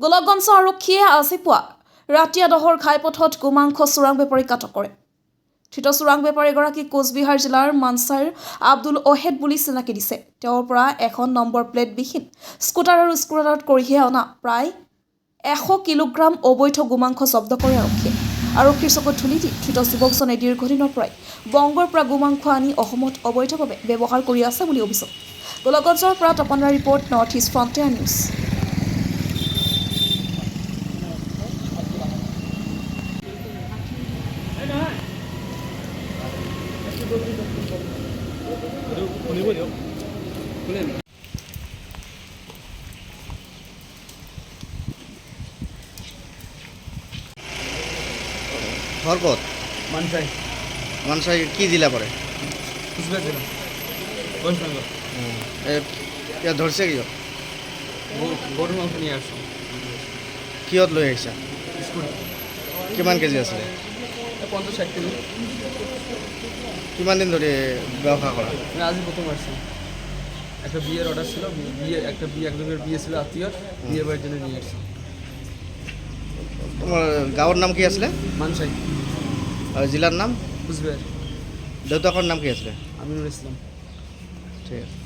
গোলকগঞ্জ আৰক্ষীয়ে আজি পুৱা ৰাতিয়া দহৰ ঘাইপথত গোমাংস চোৰাং বেপাৰীক আটক কৰে। ধৃত চোৰাং বেপাৰীগৰাকীক কোচবিহাৰ জিলাৰ মানচাইৰ আব্দুল অহেদ বুলি চিনাকি দিছে। তেওঁৰ পৰা এখন নম্বৰ প্লেট বিহীন স্কুটাৰ আৰু স্কুটাৰত কঢ়িয়াই অনা প্ৰায় 100 কিলোগ্ৰাম অবৈধ গোমাংস জব্দ কৰে আৰক্ষীয়ে। আৰক্ষীৰ চকুত ধুলি দি ধৃত যুৱকজনে দীৰ্ঘদিনৰ পৰাই বংগৰ পৰা গোমাংস আনি অসমত অবৈধভাৱে ব্যৱহাৰ কৰি আছে বুলি অভিযোগ। গোলকগঞ্জৰ পৰা তপনৰ ৰিপৰ্ট, নৰ্থ ইষ্ট ফ্ৰণ্টিয়াৰ নিউজ। ঘর কত? মানসাই মানসাই কি জেলা পড়ে? কুচবিহার জেলা ওয়েস্ট বেঙ্গল। ধরছে কিয়? গরুর মাংস নিয়ে আসছো কিয়ত লৈ আহিছা? স্কুটি কিমান কেজি আছিলে? 50-60 কেজি। কিমান দিন ধরে ব্যবসা করা? আমি আজই প্রথম আসছি। একটা বিয়ের অর্ডার ছিল, একজনের বিয়ে ছিল আত্মীয়র, বিয়ের বাড়ির জন্য নিয়ে আসছি। তোমার গাঁৱৰ নাম কি আছিলে? মানসাই আৰু জিলাৰ নাম? কুচবিহার। দেউতাকৰ নাম কি আছিলে? আমিনুল ইসলাম। ঠিক আছে।